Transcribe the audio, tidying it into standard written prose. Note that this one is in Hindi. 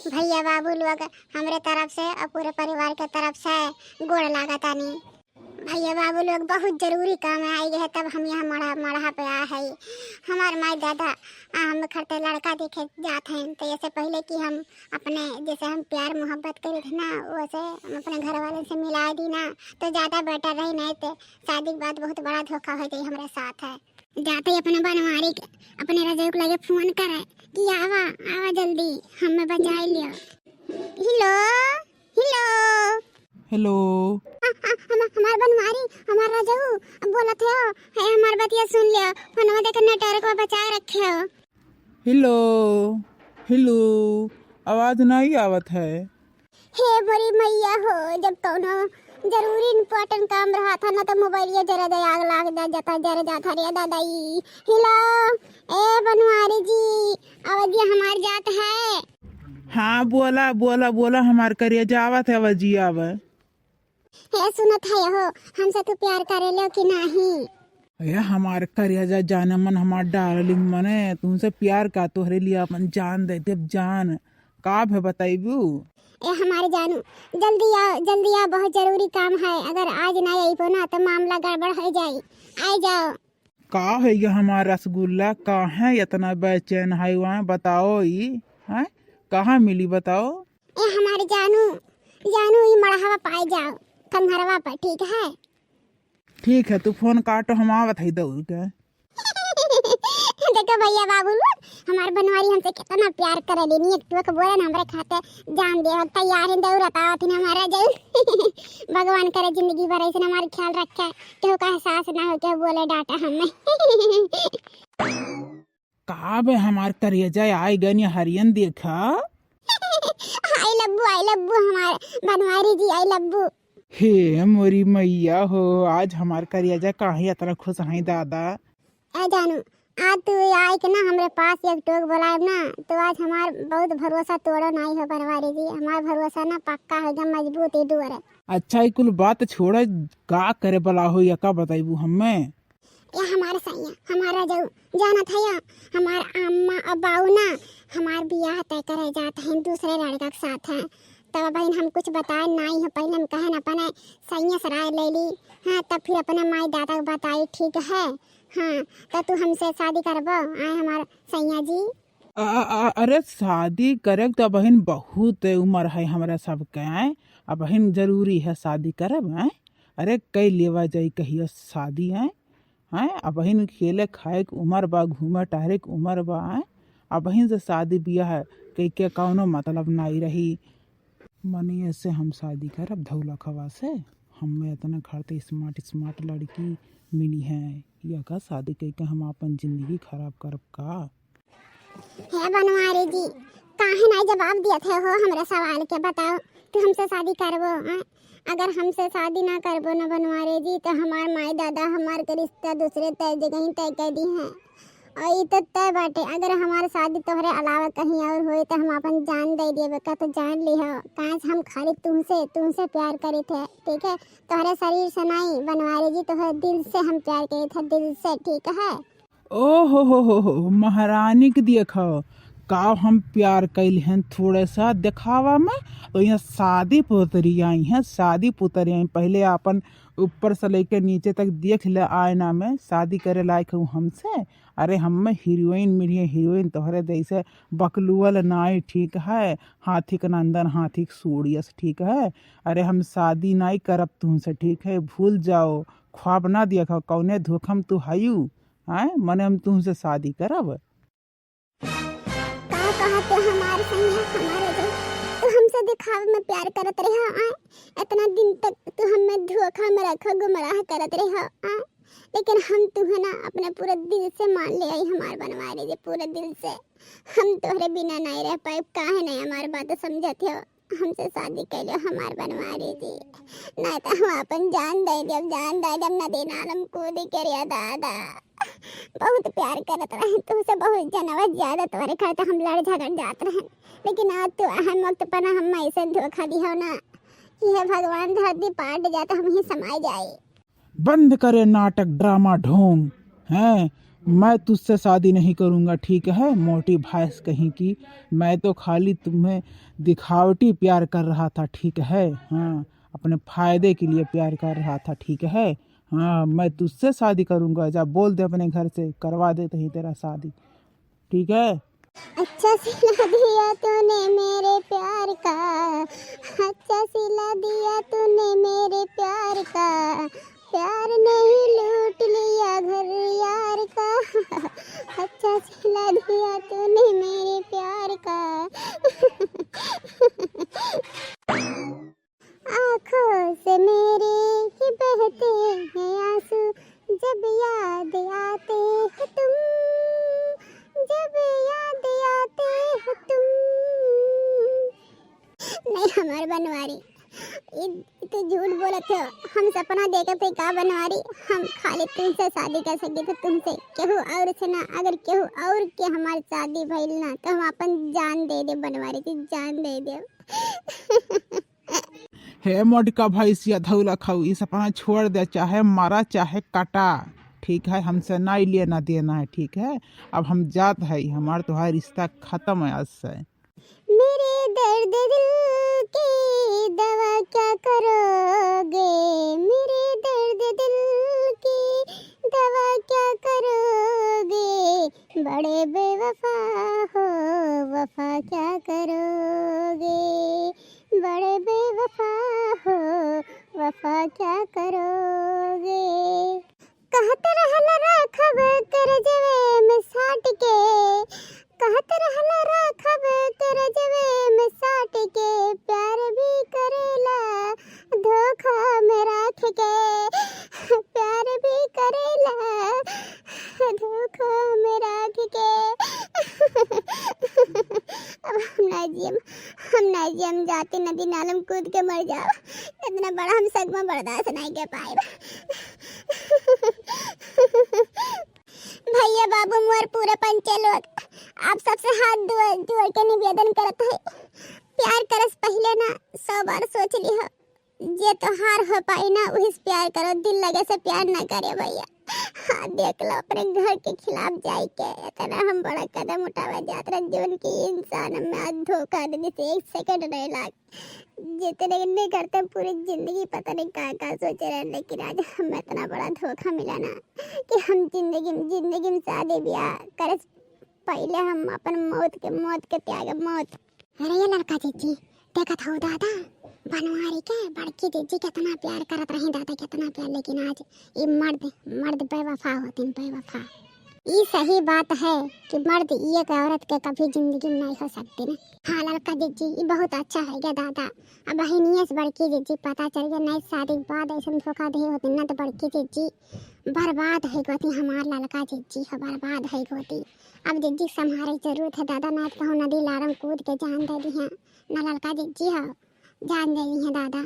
भैया बाबू लोग हमरे तरफ से और पूरे परिवार के तरफ से गोड़ लागतानी। भैया बाबू लोग बहुत जरूरी काम है आई गए तब हम यहाँ मढ़ा पे आए है। हमार माई दादा हम खरते लड़का देखे जाते हैं तो ऐसे पहले कि हम अपने जैसे हम प्यार मोहब्बत करे थे ना वैसे हम अपने घर वाले से मिला दी ना तो ज़्यादा बेटर रही, नहीं तो शादी के बाद बहुत बड़ा धोखा हो जाए हमारे साथ है। जाते ही अपने बनवारी अपने रजोक लगे फोन करे कि आवा आवा जल्दी हमें बचा लियो। Hello hello hello. हमार बनवारी हमार रजऊ बोलत हो है हमार बतिया सुन लियो फोनवा देख नेटवर्क को बचाए रखे हो। हेलो हेलो आवाज नहीं आवत है। हे बड़ी मैया हो जब कोनो जरूरी इम्पोर्टेंट काम रहा था ना तो मोबाइल ये जरा दे आग लाग जाता जरा जाता रे दादाई। हेलो ए बनवारी जी आवाज हमार जात है। हाँ बोला बोला बोला हमार करिया जावत है आवाजी आवे। हे सुनत है हो हमसे तू प्यार करे लो कि नहीं। अरे हमार करिया जा जाने मन हमार डार्लिंग मने तुमसे प्यार का तोहरे लिए अपन जान दे दे जान का है बताइबू। ए हमारे जानू जल्दी आओ बहुत जरूरी काम है अगर आज नहीं आई पो ना तो मामला गड़बड़ हो जाए। आ जाओ। का है ये हमार रसगुल्ला का है इतना बेचैन है वहाँ बताओ ई है कहाँ मिली बताओ। ए हमारे जानू ये मड़हवा पाए जाओ खंडहरवा पर ठीक है। ठीक है तू फोन काटो हम आवत है दौड़ के। देखो भैया बाबू हमार बनवारी हमसे कितना प्यार करे लेनी एक टुक बोले ना हमरे खाते जान दे तैयार है दौड़त आवत है हमारा जाऊ। भगवान करे जिंदगी भर ऐसे हमारा ख्याल रखे केहू का एहसास ना हो के बोले डाटा हमें। का बे हमार करिया जाए आई गन हरियन देखा। आई लब्बू हमारे बनवारी जी आई लब्बू। हे मोरी मैया हो आज हमार करिया जा काहे इतना खुश है दादा। ए जानू आज तू आए के ना हमरे पास एक टोक बोलाए ना तो आज हमार बहुत भरोसा तोड़ो नहीं हो बनवारी जी हमार भरोसा ना पक्का है एकदम मजबूत ही डूर है। अच्छा कुल बात छोड़ का करे बला हो या का बताइबू हमें। या हमारे सैया हमारा जो जाना था या हमार अम्मा अब्बाऊ ना हमार बियाह तय करे जाते हैं दूसरे लड़का के साथ है तब बहन हम कुछ बताए नहीं हो पहले हम कहन अपने सैया सराय ले ली। हाँ तब फिर अपने माई दादा को बताई ठीक है। हाँ तो तू हमसे शादी करबो आए हमार सैया जी। अरे शादी करे तो बहन बहुत उम्र है हमारा सबके अब बहन जरूरी है शादी करब है। अरे कई लेवा जाई कहियो शादी है अब बहन खेले खाए के उम्र बा घूमे टहरे के उम्र बा अब बहन से शादी बियाह कई के कौनो मतलब नहीं रही मनी से हम शादी करब धौला खवा से हमें इतना खड़ते स्मार्ट लड़की मिली है या का शादी करके हम अपन जिंदगी खराब करब का। हे बनवारी जी काहे नहीं जवाब दिया थे हो हमरा सवाल के बताओ तू हमसे शादी करबो। अगर हमसे शादी ना करबो ना बनवारी जी तो हमार माई दादा हमार के रिश्ता दूसरे तय जगह ही तय कर दी हैं और ये तो तय बाटे अगर हमारे शादी तोहरे अलावा कहीं और होई तो हम अपन जान दे दिए का तो जान ली हो काश हम खाली तुमसे प्यार करे थे ठीक है तोहरे शरीर से नहीं बनवारी जी तोहरे दिल से हम प्यार करे थे दिल से ठीक है। ओ हो महारानी के देखो का हम प्यार कैल हैं थोड़ा सा दिखावा में तो यहाँ शादी पुतरी आई हैं शादी पुतरी आई पहले अपन ऊपर से लेके नीचे तक देख ले आईना में शादी करे लायक हूँ हमसे। अरे हमें हीरोइन मिली है हीरोइन तोहरे जैसे बकलुअल नाई ठीक है हाथी के नंदन हाथी के सूड़ियस ठीक है। अरे हम शादी नहीं करब तुमसे ठीक है भूल जाओ ख्वाब ना देखो कौने धोखम तू हायू मने हम तुमसे शादी करब। कहते हमारे सैया हमारे जो तू हमसे दिखावे में प्यार करत रहे इतना दिन तक तू हमें धोखा में रखा गुमराह करत रहे लेकिन हम तुम्हें ना अपने पूरे दिल से मान ले आई हमार बनवारी जी पूरे दिल से हम तोहरे बिना नहीं रह पाए काहे नहीं हमारी बात समझते हो हमसे शादी कर लो हमार बनवारी जी नहीं तो हम अपन जान दे जब न देना आलम कूद के रे दादा बहुत प्यार करत रहे तुमसे बहुत जनवत ज्यादा तोहरे खाते हम लड़ झगड़ जात रहे लेकिन आज तो अहम वक्त पर हम ऐसे धोखा दिया ना ये भगवान धरती पाट जाता हम ही समाये जाए। बंद करे नाटक ड्रामा ढोंग हैं मैं तुझसे शादी नहीं करूँगा, ठीक है मोटी भैंस कहीं की। मैं तो खाली तुम्हें दिखावटी प्यार कर रहा था, ठीक है। हाँ, अपने फायदे के लिए प्यार कर रहा था, ठीक है। हाँ, मैं तुझसे शादी करूँगा। जा बोल दे अपने घर से, करवा दे ही तेरा शादी, ठीक है। अच्छा सिला दिया तूने मेरे प्यार का, अच्छा सिला दिया तूने मेरे प्यार का, प्यार नहीं लूट लिया घर यार का। अच्छा सिला दिया तूने मेरे प्यार का। आँखों से मेरे ही बहते हैं आंसू, जब याद आते हो तुम, जब याद आते हो तुम। नहीं हमार बनवारी, तू झूठ बोलत हो। हम सपना देखे थे का बनवारी, हम खाली तुमसे शादी कर सके थे, तुमसे केहू और से ना। अगर केहू और के हमार शादी भइल ना तो हम अपन जान दे दे बनवारी की, जान दे दे। हे मोटका भैंसिया धौला खाऊ, इस अपना छोड़ दे, चाहे मारा चाहे काटा, ठीक है। हमसे ना लेना देना है, ठीक है। अब हम जात है, हमारा तुम्हारा रिश्ता खत्म है आज से। मेरे दर्द दिल की दवा क्या करोगे, मेरे दर्द दिल की दवा क्या करोगे, बड़े बेवफा हो वफा क्या करोगे, बड़े बेवफा हो वफा क्या करोगे। कहत रहल राखब करजवे में साट के, कहत रहल राखब करजवे में साट के, प्यार भी करेला धोखा में राख के, प्यार भी करेला धोखा में राख के। अब हम ना जियम जाते नदी नालम कूद के मर जाओ, इतना बड़ा हम सगमा बर्दाश्त नहीं कर पाए। भैया बाबू मोर पूरा पंचल लोग आप सबसे हाथ जोड़ के निवेदन करत है, प्यार करस पहले ना 100 बार सोच ली हो। जे तो हार हो पाई ना वही प्यार करो, दिल लगे से प्यार ना करे भैया। हाँ देख लो अपने घर के खिलाफ जाए के इतना हम बड़ा कदम उठावा जात रहे जीवन की। इंसान में आज धोखा देने से 1 सेकंड नहीं लाग, जितने नहीं करते पूरी जिंदगी पता नहीं क्या सोचे रहे, लेकिन आज हमें इतना बड़ा धोखा मिला ना कि हम जिंदगी में शादी ब्याह करे पहले हम अपन मौत के त्याग मौत। अरे ये लड़का जीजी देखा था दादा बनवारी के बड़की जीजी कितना प्यार करत रही दादा, कितना प्यार, लेकिन आज ये मर्द बेवफा होते हैं, बेवफा। ये सही बात है कि मर्द एक औरत के कभी जिंदगी में नहीं हो सकती ना। हाँ लड़का जीजी ये बहुत अच्छा है क्या दादा। अब बहनिया से बड़की जीजी पता चल गया नहीं शादी के बाद ऐसे धोखा दे होती ना तो बड़की जीजी बर्बाद है गोती, हमार लड़का जीजी है बर्बाद है गोती। अब जीजी संभाले जरूरत है दादा, ना कहूँ नदी लारम कूद के जान दे दी है ना लड़का जीजी है, जान दे दी है दादा।